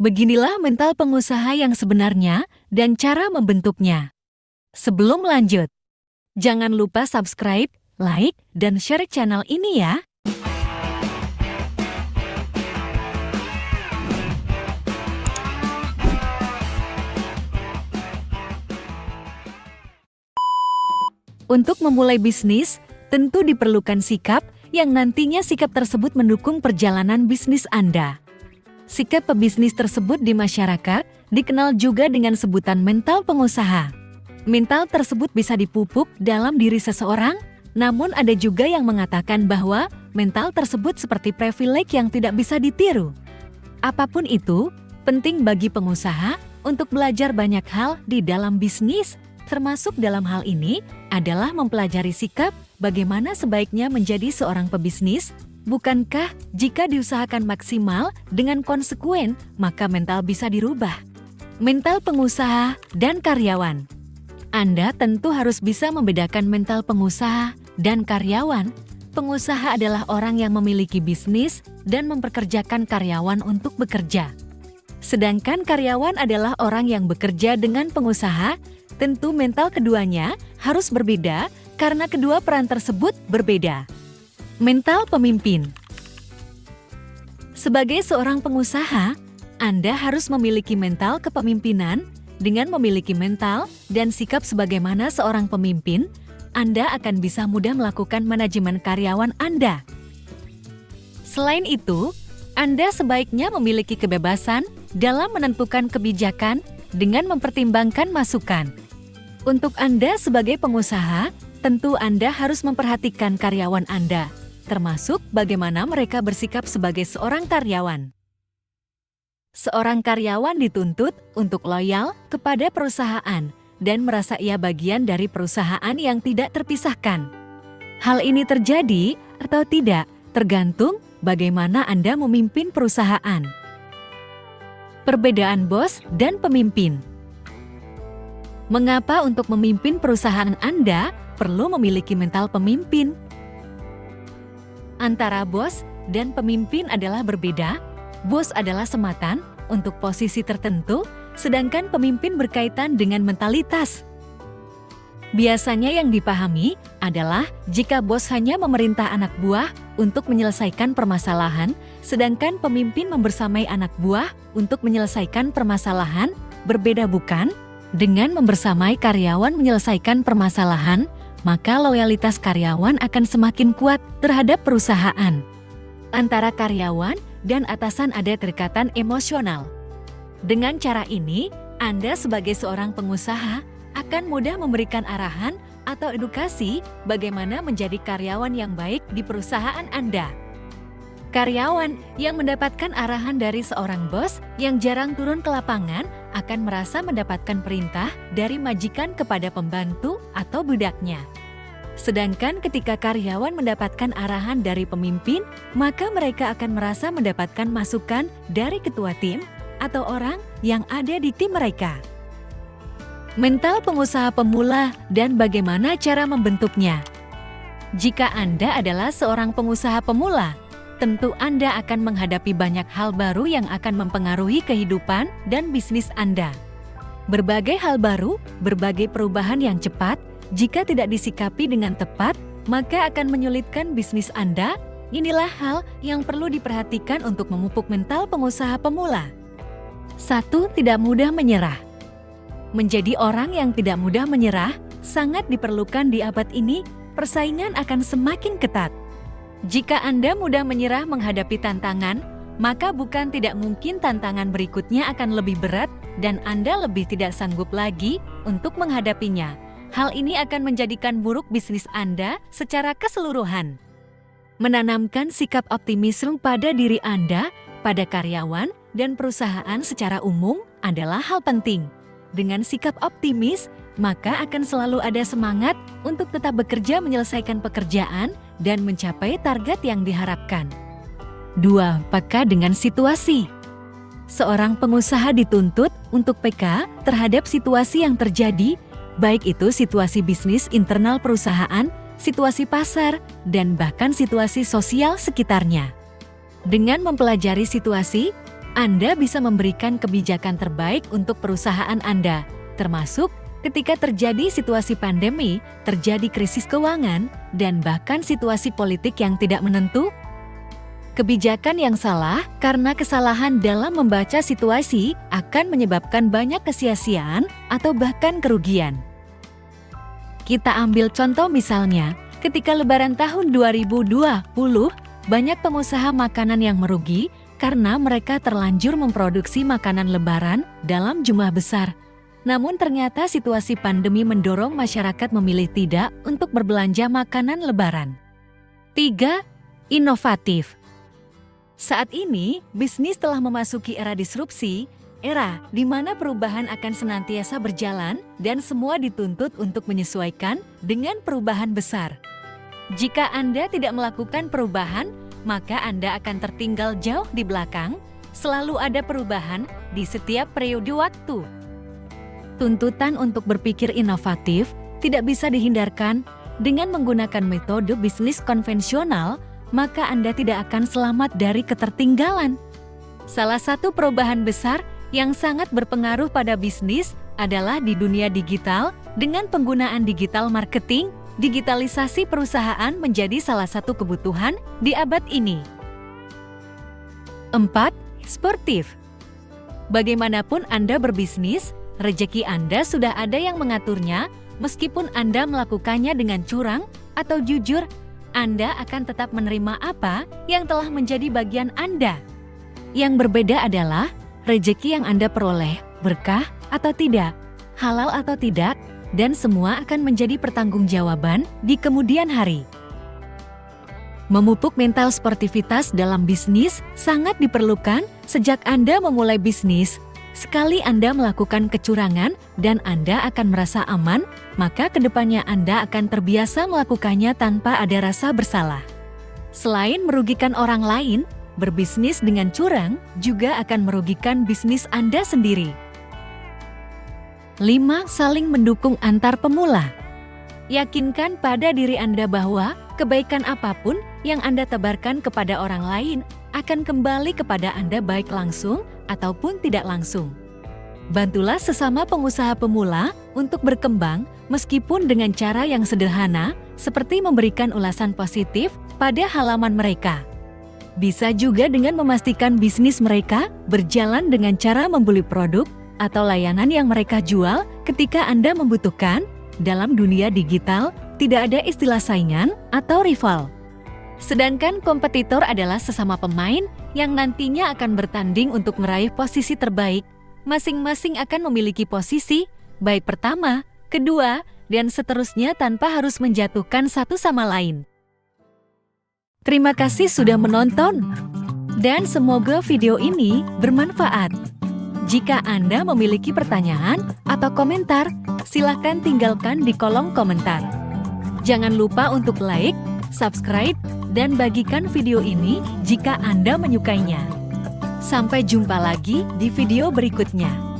Beginilah mental pengusaha yang sebenarnya dan cara membentuknya. Sebelum lanjut, jangan lupa subscribe, like, dan share channel ini ya. Untuk memulai bisnis, tentu diperlukan sikap yang nantinya sikap tersebut mendukung perjalanan bisnis Anda. Sikap pebisnis tersebut di masyarakat dikenal juga dengan sebutan mental pengusaha. Mental tersebut bisa dipupuk dalam diri seseorang, namun ada juga yang mengatakan bahwa mental tersebut seperti privilege yang tidak bisa ditiru. Apapun itu, penting bagi pengusaha untuk belajar banyak hal di dalam bisnis, termasuk dalam hal ini adalah mempelajari sikap bagaimana sebaiknya menjadi seorang pebisnis. Bukankah jika diusahakan maksimal dengan konsekuen, maka mental bisa dirubah? Mental pengusaha dan karyawan. Anda tentu harus bisa membedakan mental pengusaha dan karyawan. Pengusaha adalah orang yang memiliki bisnis dan mempekerjakan karyawan untuk bekerja. Sedangkan karyawan adalah orang yang bekerja dengan pengusaha. Tentu mental keduanya harus berbeda karena kedua peran tersebut berbeda. Mental pemimpin. Sebagai seorang pengusaha, Anda harus memiliki mental kepemimpinan. Dengan memiliki mental dan sikap sebagaimana seorang pemimpin, Anda akan bisa mudah melakukan manajemen karyawan Anda. Selain itu, Anda sebaiknya memiliki kebebasan dalam menentukan kebijakan dengan mempertimbangkan masukan. Untuk Anda sebagai pengusaha, tentu Anda harus memperhatikan karyawan Anda, termasuk bagaimana mereka bersikap sebagai seorang karyawan. Seorang karyawan dituntut untuk loyal kepada perusahaan dan merasa ia bagian dari perusahaan yang tidak terpisahkan. Hal ini terjadi atau tidak tergantung bagaimana Anda memimpin perusahaan. Perbedaan bos dan pemimpin. Mengapa untuk memimpin perusahaan Anda perlu memiliki mental pemimpin? Antara bos dan pemimpin adalah berbeda. Bos adalah sematan untuk posisi tertentu, sedangkan pemimpin berkaitan dengan mentalitas. Biasanya yang dipahami adalah jika bos hanya memerintah anak buah untuk menyelesaikan permasalahan, sedangkan pemimpin membersamai anak buah untuk menyelesaikan permasalahan, berbeda bukan? Dengan membersamai karyawan menyelesaikan permasalahan, maka loyalitas karyawan akan semakin kuat terhadap perusahaan. Antara karyawan dan atasan ada kedekatan emosional. Dengan cara ini, Anda sebagai seorang pengusaha akan mudah memberikan arahan atau edukasi bagaimana menjadi karyawan yang baik di perusahaan Anda. Karyawan yang mendapatkan arahan dari seorang bos yang jarang turun ke lapangan akan merasa mendapatkan perintah dari majikan kepada pembantu atau budaknya. Sedangkan ketika karyawan mendapatkan arahan dari pemimpin, maka mereka akan merasa mendapatkan masukan dari ketua tim atau orang yang ada di tim mereka. Mental pengusaha pemula dan bagaimana cara membentuknya. Jika Anda adalah seorang pengusaha pemula, tentu Anda akan menghadapi banyak hal baru yang akan mempengaruhi kehidupan dan bisnis Anda. Berbagai hal baru, berbagai perubahan yang cepat, jika tidak disikapi dengan tepat, maka akan menyulitkan bisnis Anda. Inilah hal yang perlu diperhatikan untuk memupuk mental pengusaha pemula. 1. Tidak mudah menyerah. Menjadi orang yang tidak mudah menyerah sangat diperlukan di abad ini. Persaingan akan semakin ketat. Jika Anda mudah menyerah menghadapi tantangan, maka bukan tidak mungkin tantangan berikutnya akan lebih berat dan Anda lebih tidak sanggup lagi untuk menghadapinya. Hal ini akan menjadikan buruk bisnis Anda secara keseluruhan. Menanamkan sikap optimisme pada diri Anda, pada karyawan, dan perusahaan secara umum adalah hal penting. Dengan sikap optimis, maka akan selalu ada semangat untuk tetap bekerja menyelesaikan pekerjaan dan mencapai target yang diharapkan. 2. Peka dengan situasi. Seorang pengusaha dituntut untuk peka terhadap situasi yang terjadi, baik itu situasi bisnis internal perusahaan, situasi pasar, dan bahkan situasi sosial sekitarnya. Dengan mempelajari situasi, Anda bisa memberikan kebijakan terbaik untuk perusahaan Anda, termasuk ketika terjadi situasi pandemi, terjadi krisis keuangan, dan bahkan situasi politik yang tidak menentu. Kebijakan yang salah karena kesalahan dalam membaca situasi akan menyebabkan banyak kesia-siaan atau bahkan kerugian. Kita ambil contoh misalnya, ketika Lebaran tahun 2020, banyak pengusaha makanan yang merugi karena mereka terlanjur memproduksi makanan Lebaran dalam jumlah besar. Namun ternyata situasi pandemi mendorong masyarakat memilih tidak untuk berbelanja makanan Lebaran. 3. Inovatif. Saat ini, bisnis telah memasuki era disrupsi, era di mana perubahan akan senantiasa berjalan dan semua dituntut untuk menyesuaikan dengan perubahan besar. Jika Anda tidak melakukan perubahan, maka Anda akan tertinggal jauh di belakang. Selalu ada perubahan di setiap periode waktu. Tuntutan untuk berpikir inovatif tidak bisa dihindarkan. Dengan menggunakan metode bisnis konvensional, maka Anda tidak akan selamat dari ketertinggalan. Salah satu perubahan besar yang sangat berpengaruh pada bisnis adalah di dunia digital. Dengan penggunaan digital marketing, digitalisasi perusahaan menjadi salah satu kebutuhan di abad ini. 4. Sportif. Bagaimanapun Anda berbisnis, rezeki Anda sudah ada yang mengaturnya. Meskipun Anda melakukannya dengan curang atau jujur, Anda akan tetap menerima apa yang telah menjadi bagian Anda. Yang berbeda adalah rezeki yang Anda peroleh, berkah atau tidak, halal atau tidak, dan semua akan menjadi pertanggungjawaban di kemudian hari. Memupuk mental sportivitas dalam bisnis sangat diperlukan sejak Anda memulai bisnis. Sekali Anda melakukan kecurangan dan Anda akan merasa aman, maka kedepannya Anda akan terbiasa melakukannya tanpa ada rasa bersalah. Selain merugikan orang lain, berbisnis dengan curang juga akan merugikan bisnis Anda sendiri. 5. Saling mendukung antar pemula. Yakinkan pada diri Anda bahwa kebaikan apapun yang Anda tebarkan kepada orang lain akan kembali kepada Anda baik langsung ataupun tidak langsung. Bantulah sesama pengusaha pemula untuk berkembang meskipun dengan cara yang sederhana seperti memberikan ulasan positif pada halaman mereka. Bisa juga dengan memastikan bisnis mereka berjalan dengan cara membeli produk atau layanan yang mereka jual ketika Anda membutuhkan. Dalam dunia digital, tidak ada istilah saingan atau rival. Sedangkan kompetitor adalah sesama pemain yang nantinya akan bertanding untuk meraih posisi terbaik. Masing-masing akan memiliki posisi, baik pertama, kedua, dan seterusnya tanpa harus menjatuhkan satu sama lain. Terima kasih sudah menonton, dan semoga video ini bermanfaat. Jika Anda memiliki pertanyaan atau komentar, silakan tinggalkan di kolom komentar. Jangan lupa untuk like, subscribe, dan bagikan video ini jika Anda menyukainya. Sampai jumpa lagi di video berikutnya.